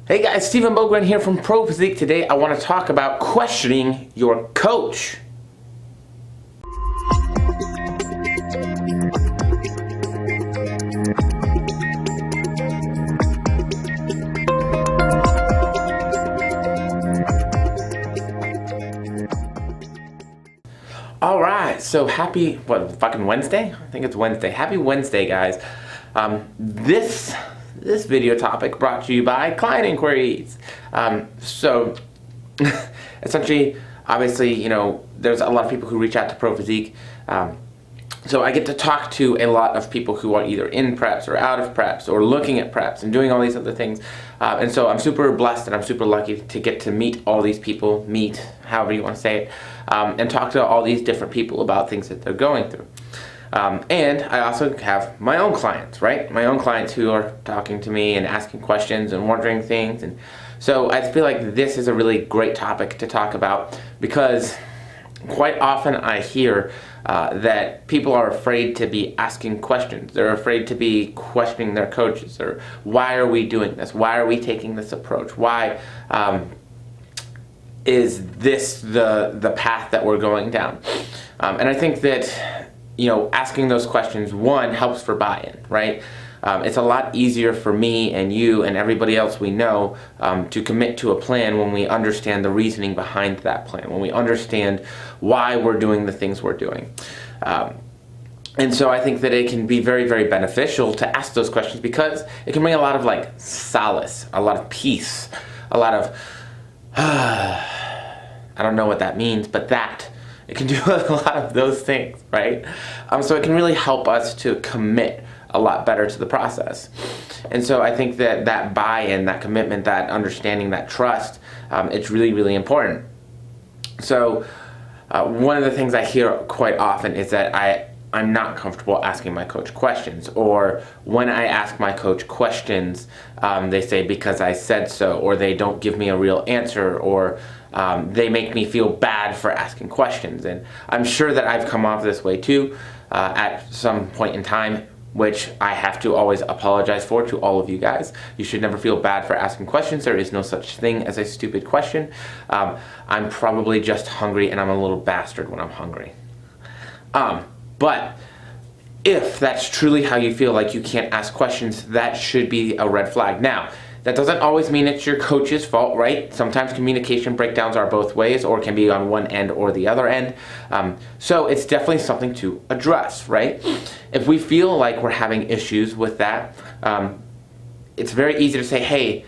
Hey guys, Stephen Bogren here from Pro Physique. Today I want to talk about questioning your coach. Alright, so happy, fucking Wednesday? I think it's Wednesday. Happy Wednesday, guys. This video topic brought to you by Client Inquiries. Essentially, obviously, there's a lot of people who reach out to Pro Physique. So I get to talk to a lot of people who are either in preps or out of preps or looking at preps and doing all these other things. And so I'm super blessed and I'm super lucky to get to meet all these people, however you want to say it, and talk to all these different people about things that they're going through. And I also have my own clients, right? My own clients who are talking to me and asking questions and wondering things. And so I feel like this is a really great topic to talk about because quite often I hear that people are afraid to be asking questions. They're afraid to be questioning their coaches, or why are we doing this? Why are we taking this approach? Why is this the path that we're going down? And I think that asking those questions, one, helps for buy-in, right? It's a lot easier for me and you and everybody else we know to commit to a plan when we understand the reasoning behind that plan, when we understand why we're doing the things we're doing. And so I think that it can be very, very beneficial to ask those questions because it can bring a lot of solace, a lot of peace, a lot of, I don't know what that means, but it can do a lot of those things, right? So it can really help us to commit a lot better to the process. And so I think that buy-in, that commitment, that understanding, that trust, it's really, really important. So one of the things I hear quite often is that I'm not comfortable asking my coach questions, or when I ask my coach questions, they say because I said so, or they don't give me a real answer, or they make me feel bad for asking questions. And I'm sure that I've come off this way too at some point in time, which I have to always apologize for to all of you guys. You should never feel bad for asking questions. There is no such thing as a stupid question. I'm probably just hungry, and I'm a little bastard when I'm hungry. But if that's truly how you feel like you can't ask questions, that should be a red flag. Now, that doesn't always mean it's your coach's fault, right? Sometimes communication breakdowns are both ways, or can be on one end or the other end. So it's definitely something to address, right? If we feel like we're having issues with that, it's very easy to say, hey,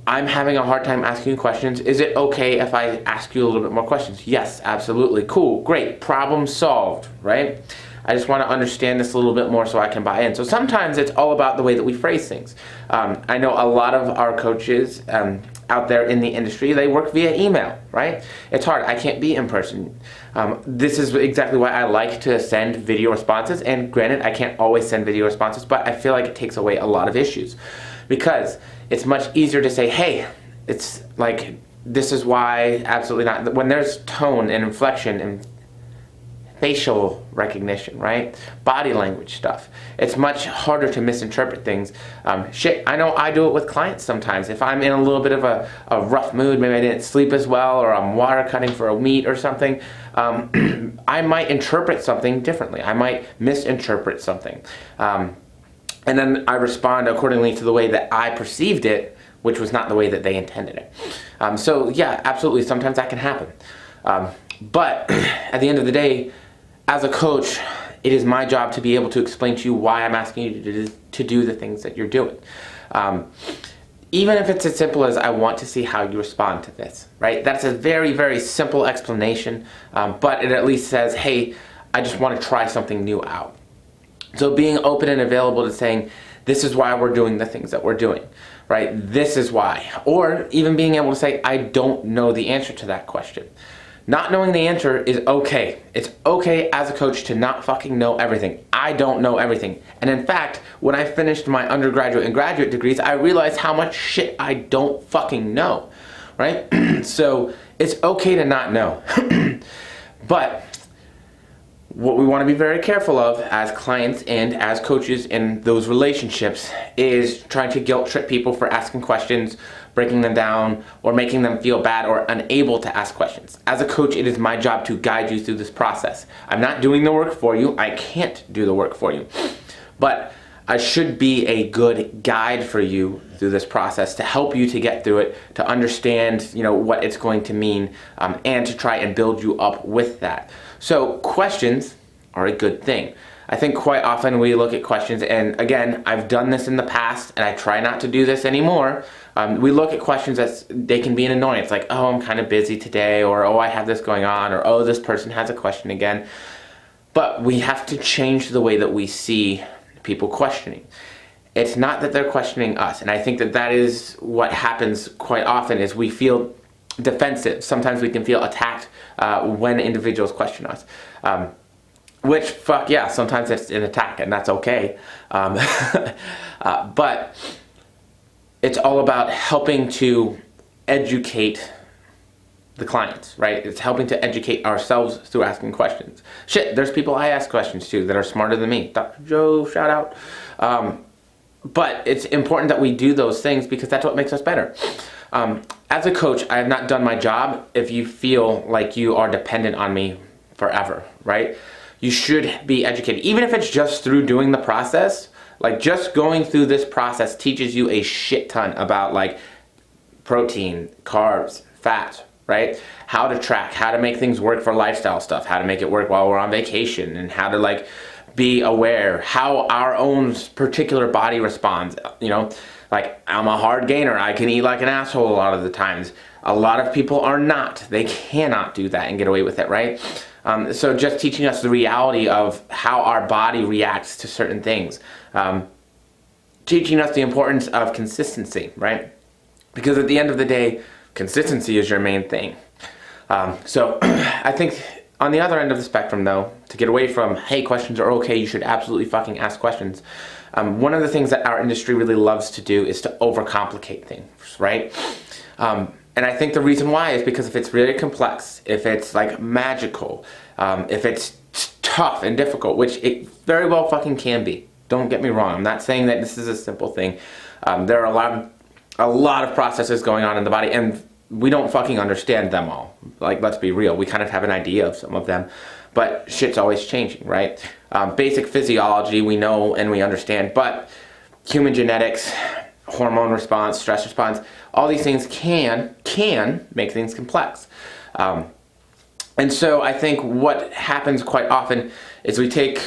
I'm having a hard time asking you questions. Is it okay if I ask you a little bit more questions? Yes, absolutely. Cool, great, problem solved, right? I just want to understand this a little bit more so I can buy in. So sometimes it's all about the way that we phrase things. I know a lot of our coaches out there in the industry, they work via email, right? It's hard. I can't be in person. This is exactly why I like to send video responses. And granted, I can't always send video responses, but I feel like it takes away a lot of issues because it's much easier to say, hey, it's like, this is why, absolutely not. When there's tone and inflection and facial recognition, right? Body language stuff. It's much harder to misinterpret things. I know I do it with clients sometimes. If I'm in a little bit of a rough mood, maybe I didn't sleep as well, or I'm water cutting for a meet or something, I might interpret something differently. I might misinterpret something. And then I respond accordingly to the way that I perceived it, which was not the way that they intended it. So yeah, absolutely, sometimes that can happen. But at the end of the day, as a coach, it is my job to be able to explain to you why I'm asking you to do the things that you're doing. Even if it's as simple as I want to see how you respond to this, right? That's a very, very simple explanation, but it at least says, hey, I just want to try something new out. So being open and available to saying, this is why we're doing the things that we're doing, right? This is why. Or even being able to say, I don't know the answer to that question. Not knowing the answer is okay. It's okay as a coach to not fucking know everything. I don't know everything. And in fact, when I finished my undergraduate and graduate degrees, I realized how much shit I don't fucking know, right? So it's okay to not know. But What we want to be very careful of as clients and as coaches in those relationships is trying to guilt trip people for asking questions, breaking them down, or making them feel bad or unable to ask questions. As a coach, it is my job to guide you through this process. I'm not doing the work for you. I can't do the work for you. But I should be a good guide for you through this process to help you to get through it, to understand, what it's going to mean, and to try and build you up with that. So questions are a good thing. I think quite often we look at questions, and again, I've done this in the past, and I try not to do this anymore. We look at questions as they can be an annoyance, like, oh, I'm kind of busy today, or oh, I have this going on, or oh, this person has a question again. But we have to change the way that we see people questioning. It's not that they're questioning us, and I think that is what happens quite often is we feel defensive. Sometimes we can feel attacked when individuals question us. Which, fuck yeah, sometimes it's an attack, and that's okay. But it's all about helping to educate the clients, right? It's helping to educate ourselves through asking questions. Shit, there's people I ask questions to that are smarter than me. Dr. Joe, shout out. But it's important that we do those things because that's what makes us better. As a coach, I have not done my job if you feel like you are dependent on me forever, right? You should be educated, even if it's just through doing the process. Like, just going through this process teaches you a shit ton about like protein, carbs, fat, right? How to track, how to make things work for lifestyle stuff, how to make it work while we're on vacation, and how to like be aware how our own particular body responds. Like, I'm a hard gainer. I can eat like an asshole a lot of the times. A lot of people are not. They cannot do that and get away with it, right? So just teaching us the reality of how our body reacts to certain things. Teaching us the importance of consistency, right? Because at the end of the day, consistency is your main thing. So I think on the other end of the spectrum, though, to get away from, hey, questions are okay, you should absolutely fucking ask questions. One of the things that our industry really loves to do is to overcomplicate things, right? And I think the reason why is because if it's really complex, if it's like magical, if it's tough and difficult, which it very well fucking can be. Don't get me wrong. I'm not saying that this is a simple thing. There are a lot of processes going on in the body, and we don't fucking understand them all. Like, let's be real. We kind of have an idea of some of them, but shit's always changing, right? Basic physiology we know and we understand, but human genetics, hormone response, stress response, all these things can make things complex. And so I think what happens quite often is we take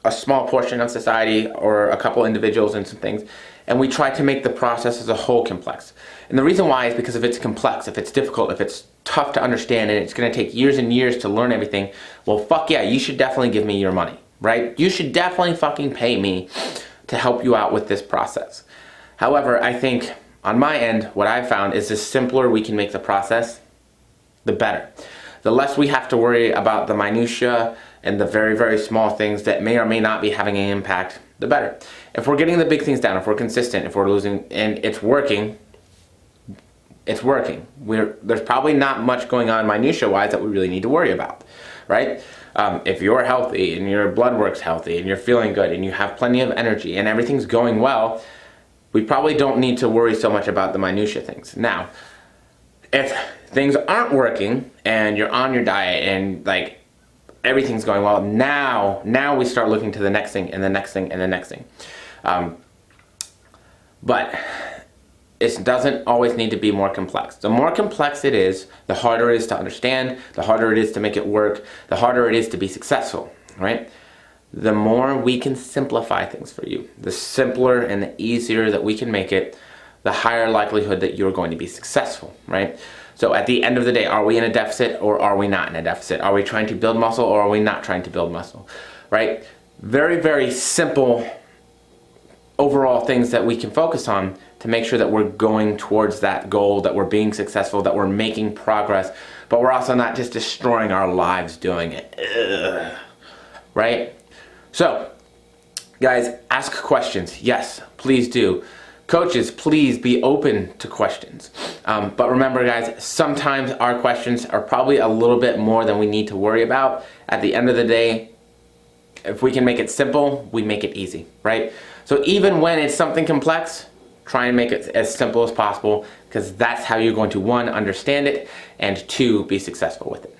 a small portion of society or a couple individuals and some things, and we try to make the process as a whole complex. And the reason why is because if it's complex, if it's difficult, if it's tough to understand, and it's going to take years and years to learn everything, well, fuck yeah, you should definitely give me your money, right? You should definitely fucking pay me to help you out with this process. However, I think on my end, what I've found is the simpler we can make the process, the better. The less we have to worry about the minutia and the very, very small things that may or may not be having an impact, the better. If we're getting the big things down, if we're consistent, if we're losing, and it's working, it's working. There's probably not much going on minutia-wise that we really need to worry about, right? If you're healthy and your blood work's healthy and you're feeling good and you have plenty of energy and everything's going well, we probably don't need to worry so much about the minutia things. Now, if things aren't working and you're on your diet and like everything's going well, now we start looking to the next thing and the next thing and the next thing. But it doesn't always need to be more complex. The more complex it is, the harder it is to understand, the harder it is to make it work, the harder it is to be successful, right? The more we can simplify things for you, the simpler and the easier that we can make it, the higher likelihood that you're going to be successful, right? So at the end of the day, are we in a deficit or are we not in a deficit? Are we trying to build muscle or are we not trying to build muscle, right? Very, very simple overall things that we can focus on to make sure that we're going towards that goal, that we're being successful, that we're making progress, but we're also not just destroying our lives doing it. Ugh. Right? So, guys, ask questions. Yes, please do. Coaches, please be open to questions. But remember, guys, sometimes our questions are probably a little bit more than we need to worry about. At the end of the day, If we can make it simple, we make it easy, right? So even when it's something complex, try and make it as simple as possible, because that's how you're going to, one, understand it, and two, be successful with it.